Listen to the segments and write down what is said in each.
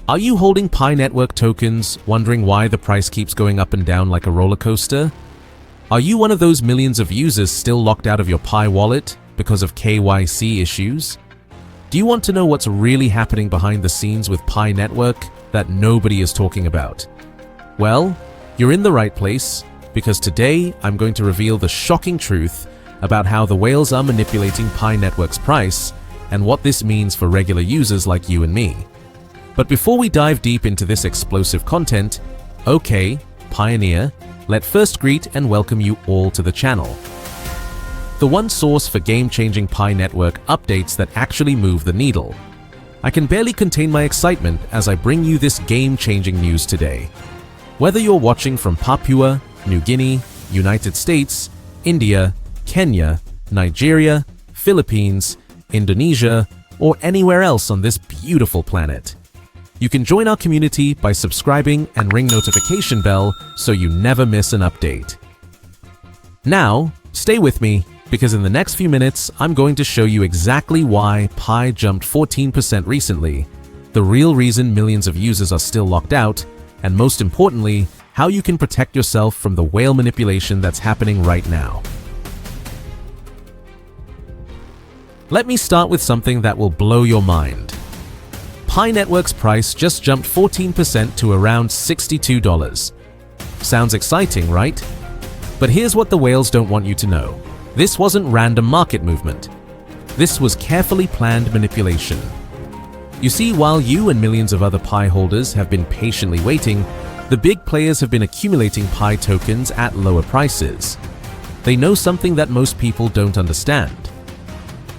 Are you holding Pi Network tokens, wondering why the price keeps going up and down like a roller coaster? Are you one of those millions of users still locked out of your Pi wallet because of KYC issues? Do you want to know what's really happening behind the scenes with Pi Network that nobody is talking about? Well, you're in the right place, because today I'm going to reveal the shocking truth about how the whales are manipulating Pi Network's price and what this means for regular users like you and me. But before we dive deep into this explosive content, okay, Pioneer, let's first greet and welcome you all to the channel. The one source for game-changing Pi Network updates that actually move the needle. I can barely contain my excitement as I bring you this game-changing news today. Whether you're watching from Papua New Guinea, United States, India, Kenya, Nigeria, Philippines, Indonesia, or anywhere else on this beautiful planet, you can join our community by subscribing and ring notification bell so you never miss an update. Now, stay with me, because in the next few minutes, I'm going to show you exactly why Pi jumped 14% recently, the real reason millions of users are still locked out, and most importantly, how you can protect yourself from the whale manipulation that's happening right now. Let me start with something that will blow your mind. Pi Network's price just jumped 14% to around $62. Sounds exciting, right? But here's what the whales don't want you to know. This wasn't random market movement. This was carefully planned manipulation. You see, while you and millions of other Pi holders have been patiently waiting, the big players have been accumulating Pi tokens at lower prices. They know something that most people don't understand.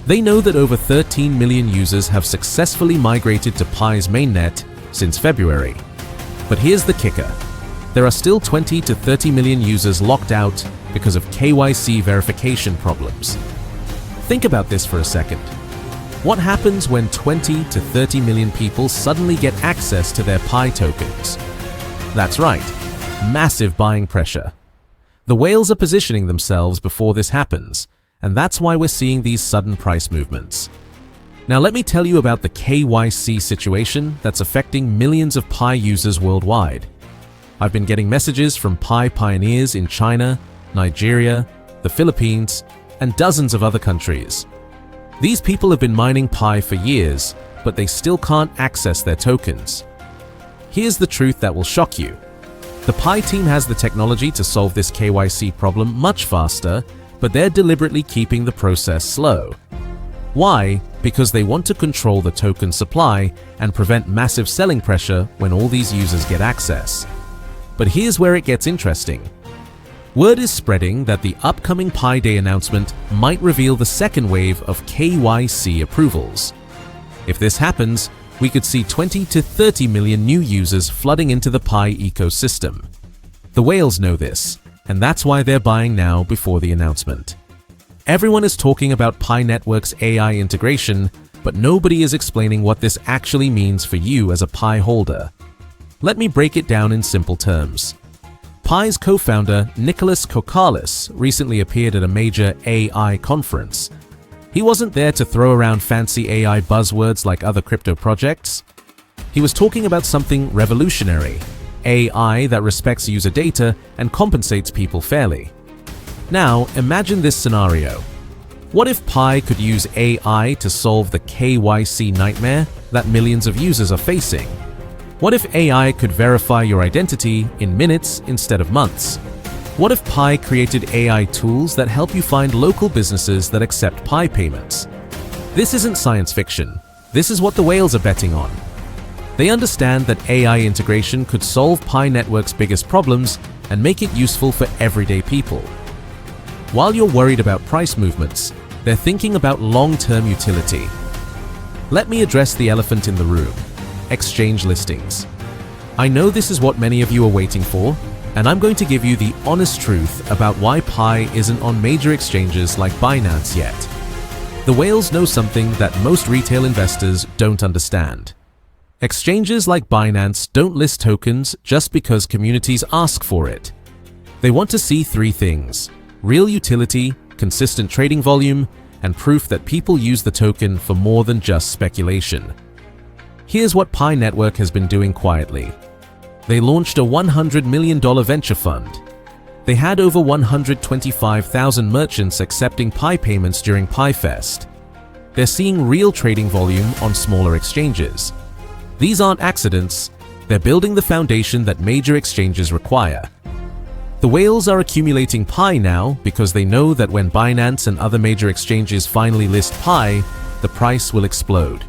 They know that over 13 million users have successfully migrated to Pi's mainnet since February. But here's the kicker. There are still 20 to 30 million users locked out because of KYC verification problems. Think about this for a second. What happens when 20 to 30 million people suddenly get access to their Pi tokens? That's right, massive buying pressure. The whales are positioning themselves before this happens, and that's why we're seeing these sudden price movements. Now let me tell you about the KYC situation that's affecting millions of Pi users worldwide. I've been getting messages from Pi pioneers in China, Nigeria, the Philippines, and dozens of other countries. These people have been mining Pi for years, but they still can't access their tokens. Here's the truth that will shock you. The Pi team has the technology to solve this KYC problem much faster, but they're deliberately keeping the process slow. Why? Because they want to control the token supply and prevent massive selling pressure when all these users get access. But here's where it gets interesting. Word is spreading that the upcoming Pi Day announcement might reveal the second wave of KYC approvals. If this happens, we could see 20 to 30 million new users flooding into the Pi ecosystem. The whales know this, and that's why they're buying now before the announcement. Everyone is talking about Pi Network's AI integration, but nobody is explaining what this actually means for you as a Pi holder. Let me break it down in simple terms. Pi's co-founder, Nicolas Kokkalis, recently appeared at a major AI conference. He wasn't there to throw around fancy AI buzzwords like other crypto projects. He was talking about something revolutionary, AI that respects user data and compensates people fairly. Now, imagine this scenario. What if Pi could use AI to solve the KYC nightmare that millions of users are facing? What if AI could verify your identity in minutes instead of months? What if Pi created AI tools that help you find local businesses that accept Pi payments? This isn't science fiction. This is what the whales are betting on. They understand that AI integration could solve Pi Network's biggest problems and make it useful for everyday people. While you're worried about price movements, they're thinking about long-term utility. Let me address the elephant in the room. Exchange listings. I know this is what many of you are waiting for, and I'm going to give you the honest truth about why Pi isn't on major exchanges like Binance yet. The whales know something that most retail investors don't understand. Exchanges like Binance don't list tokens just because communities ask for it. They want to see three things: real utility, consistent trading volume, and proof that people use the token for more than just speculation. Here's what Pi Network has been doing quietly. They launched a $100 million venture fund. They had over 125,000 merchants accepting Pi payments during PiFest. They're seeing real trading volume on smaller exchanges. These aren't accidents, they're building the foundation that major exchanges require. The whales are accumulating Pi now because they know that when Binance and other major exchanges finally list Pi, the price will explode.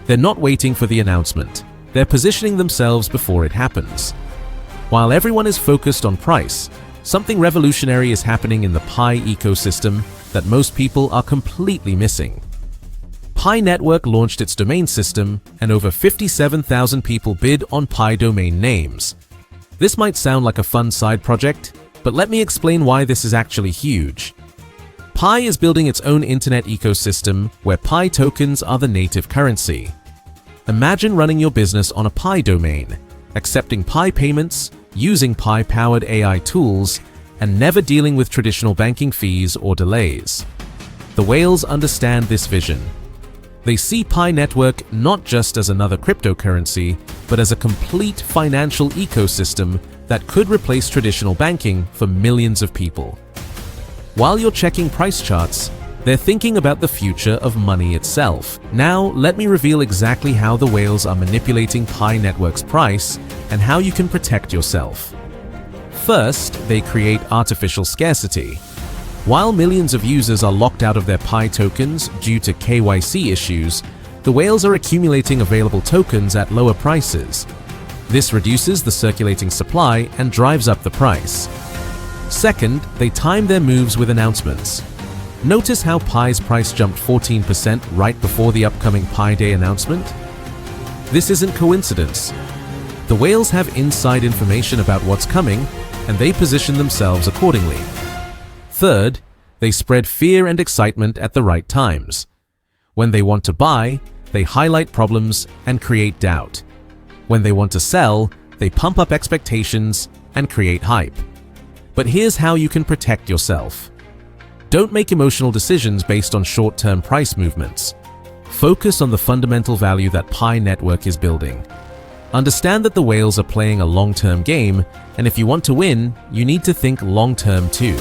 They're not waiting for the announcement, they're positioning themselves before it happens. While everyone is focused on price, something revolutionary is happening in the Pi ecosystem that most people are completely missing. Pi Network launched its domain system, and over 57,000 people bid on Pi domain names. This might sound like a fun side project, but let me explain why this is actually huge. Pi is building its own internet ecosystem where Pi tokens are the native currency. Imagine running your business on a Pi domain, accepting Pi payments, using Pi-powered AI tools, and never dealing with traditional banking fees or delays. The whales understand this vision. They see Pi Network not just as another cryptocurrency, but as a complete financial ecosystem that could replace traditional banking for millions of people. While you're checking price charts, they're thinking about the future of money itself. Now, let me reveal exactly how the whales are manipulating Pi Network's price and how you can protect yourself. First, they create artificial scarcity. While millions of users are locked out of their Pi tokens due to KYC issues, the whales are accumulating available tokens at lower prices. This reduces the circulating supply and drives up the price. Second, they time their moves with announcements. Notice how Pi's price jumped 14% right before the upcoming Pi Day announcement? This isn't coincidence. The whales have inside information about what's coming, and they position themselves accordingly. Third, they spread fear and excitement at the right times. When they want to buy, they highlight problems and create doubt. When they want to sell, they pump up expectations and create hype. But here's how you can protect yourself. Don't make emotional decisions based on short-term price movements. Focus on the fundamental value that Pi Network is building. Understand that the whales are playing a long-term game, and if you want to win, you need to think long-term too.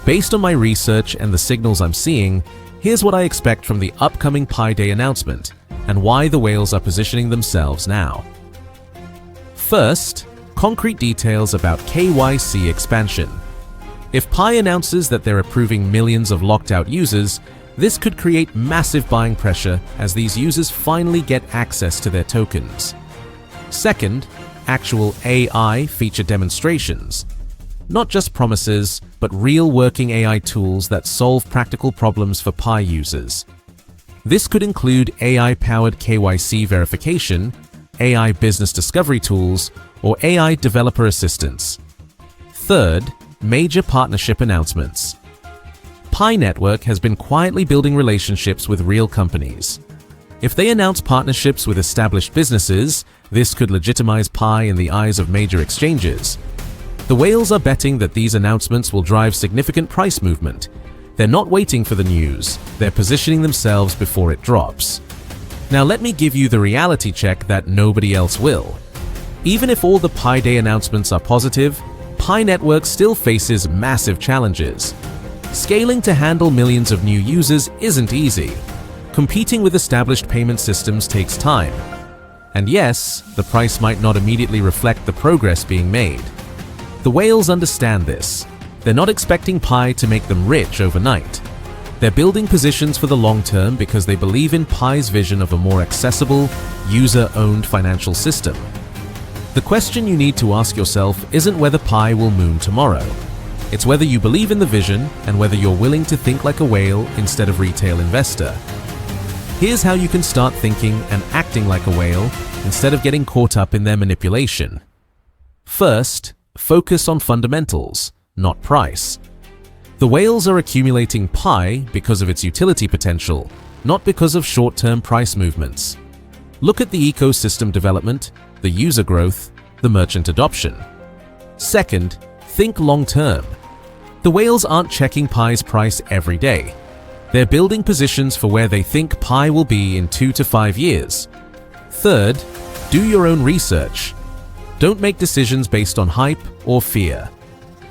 Based on my research and the signals I'm seeing, here's what I expect from the upcoming Pi Day announcement and why the whales are positioning themselves now. First, concrete details about KYC Expansion. If Pi announces that they're approving millions of locked-out users, this could create massive buying pressure as these users finally get access to their tokens. Second, actual AI feature demonstrations. Not just promises, but real working AI tools that solve practical problems for Pi users. This could include AI-powered KYC verification, AI business discovery tools, or AI developer assistance. Third, major partnership announcements. Pi Network has been quietly building relationships with real companies. If they announce partnerships with established businesses, this could legitimize Pi in the eyes of major exchanges. The whales are betting that these announcements will drive significant price movement. They're not waiting for the news, they're positioning themselves before it drops. Now let me give you the reality check that nobody else will. Even if all the Pi Day announcements are positive, Pi Network still faces massive challenges. Scaling to handle millions of new users isn't easy. Competing with established payment systems takes time. And yes, the price might not immediately reflect the progress being made. The whales understand this. They're not expecting Pi to make them rich overnight. They're building positions for the long term because they believe in Pi's vision of a more accessible, user-owned financial system. The question you need to ask yourself isn't whether Pi will moon tomorrow. It's whether you believe in the vision and whether you're willing to think like a whale instead of retail investor. Here's how you can start thinking and acting like a whale instead of getting caught up in their manipulation. First, focus on fundamentals, not price. The whales are accumulating Pi because of its utility potential, not because of short-term price movements. Look at the ecosystem development, the user growth, the merchant adoption. Second, think long-term. The whales aren't checking Pi's price every day. They're building positions for where they think Pi will be in 2 to 5 years. Third, do your own research. Don't make decisions based on hype or fear.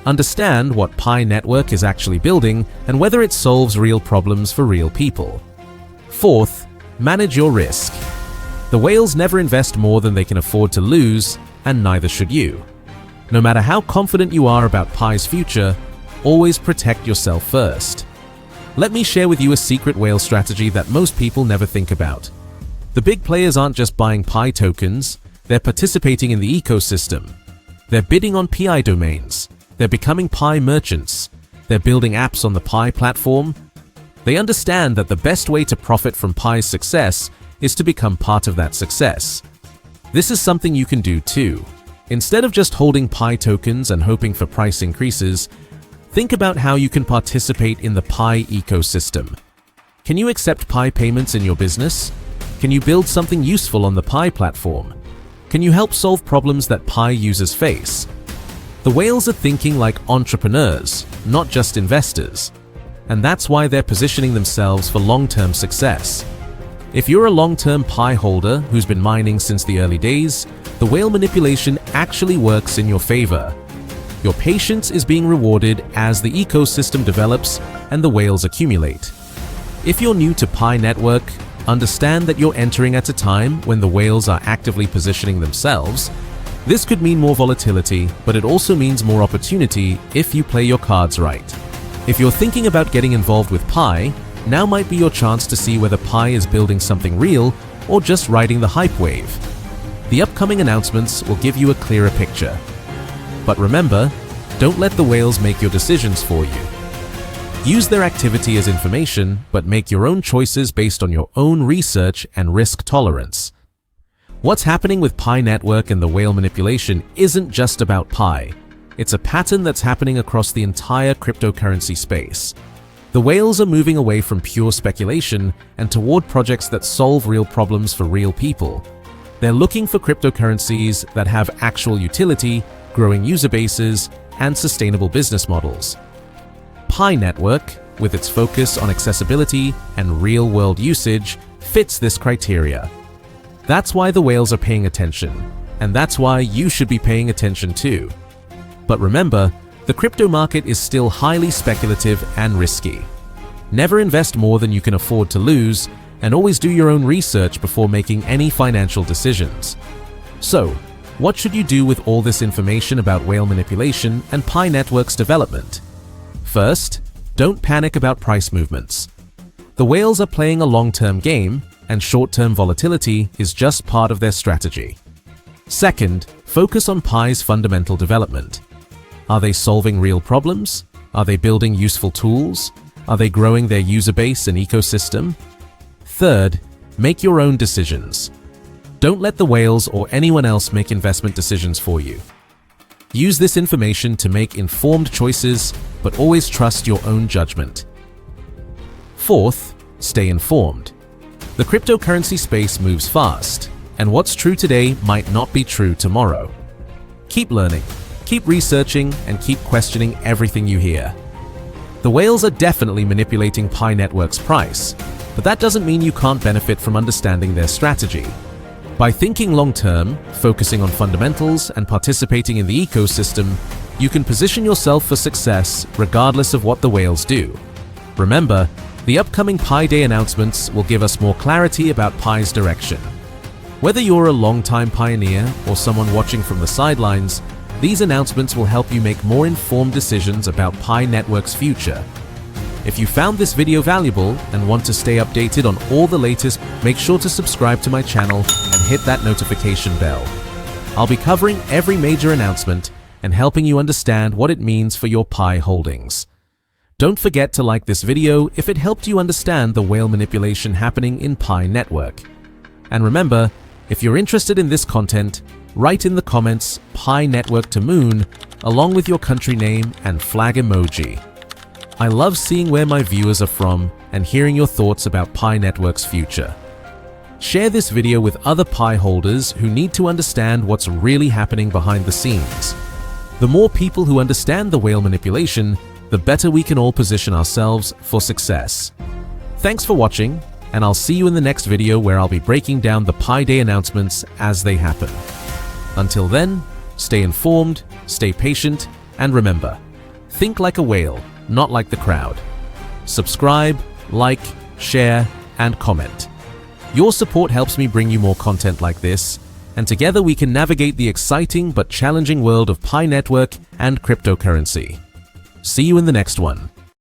Understand what Pi Network is actually building and whether it solves real problems for real people. Fourth, manage your risk. The whales never invest more than they can afford to lose, and neither should you. No matter how confident you are about Pi's future, always protect yourself first. Let me share with you a secret whale strategy that most people never think about. The big players aren't just buying Pi tokens, they're participating in the ecosystem. They're bidding on PI domains. They're becoming Pi merchants. They're building apps on the Pi platform. They understand that the best way to profit from Pi's success is to become part of that success. This is something you can do too. Instead of just holding Pi tokens and hoping for price increases, think about how you can participate in the Pi ecosystem. Can you accept Pi payments in your business? Can you build something useful on the Pi platform? Can you help solve problems that Pi users face? The whales are thinking like entrepreneurs, not just investors. And that's why they're positioning themselves for long-term success. If you're a long-term Pi holder who's been mining since the early days, the whale manipulation actually works in your favor. Your patience is being rewarded as the ecosystem develops and the whales accumulate. If you're new to Pi Network, understand that you're entering at a time when the whales are actively positioning themselves. This could mean more volatility, but it also means more opportunity if you play your cards right. If you're thinking about getting involved with Pi, now might be your chance to see whether Pi is building something real or just riding the hype wave. The upcoming announcements will give you a clearer picture. But remember, don't let the whales make your decisions for you. Use their activity as information, but make your own choices based on your own research and risk tolerance. What's happening with Pi Network and the whale manipulation isn't just about Pi. It's a pattern that's happening across the entire cryptocurrency space. The whales are moving away from pure speculation and toward projects that solve real problems for real people. They're looking for cryptocurrencies that have actual utility, growing user bases, and sustainable business models. Pi Network, with its focus on accessibility and real-world usage, fits this criteria. That's why the whales are paying attention, and that's why you should be paying attention too. But remember, the crypto market is still highly speculative and risky. Never invest more than you can afford to lose, and always do your own research before making any financial decisions. So, what should you do with all this information about whale manipulation and Pi Network's development? First, don't panic about price movements. The whales are playing a long-term game, and short-term volatility is just part of their strategy. Second, focus on Pi's fundamental development. Are they solving real problems? Are they building useful tools? Are they growing their user base and ecosystem? Third, make your own decisions. Don't let the whales or anyone else make investment decisions for you. Use this information to make informed choices, but always trust your own judgment. Fourth, stay informed. The cryptocurrency space moves fast, and what's true today might not be true tomorrow. Keep learning, keep researching, and keep questioning everything you hear. The whales are definitely manipulating Pi Network's price, but that doesn't mean you can't benefit from understanding their strategy. By thinking long-term, focusing on fundamentals, and participating in the ecosystem, you can position yourself for success regardless of what the whales do. Remember, the upcoming Pi Day announcements will give us more clarity about Pi's direction. Whether you're a long-time pioneer or someone watching from the sidelines, these announcements will help you make more informed decisions about Pi Network's future. If you found this video valuable and want to stay updated on all the latest, make sure to subscribe to my channel and hit that notification bell. I'll be covering every major announcement and helping you understand what it means for your Pi holdings. Don't forget to like this video if it helped you understand the whale manipulation happening in Pi Network. And remember, if you're interested in this content, write in the comments Pi Network to Moon along with your country name and flag emoji. I love seeing where my viewers are from and hearing your thoughts about Pi Network's future. Share this video with other Pi holders who need to understand what's really happening behind the scenes. The more people who understand the whale manipulation, the better we can all position ourselves for success. Thanks for watching, and I'll see you in the next video where I'll be breaking down the Pi Day announcements as they happen. Until then, stay informed, stay patient, and remember, think like a whale, not like the crowd. Subscribe, like, share, and comment. Your support helps me bring you more content like this, and together we can navigate the exciting but challenging world of Pi Network and cryptocurrency. See you in the next one.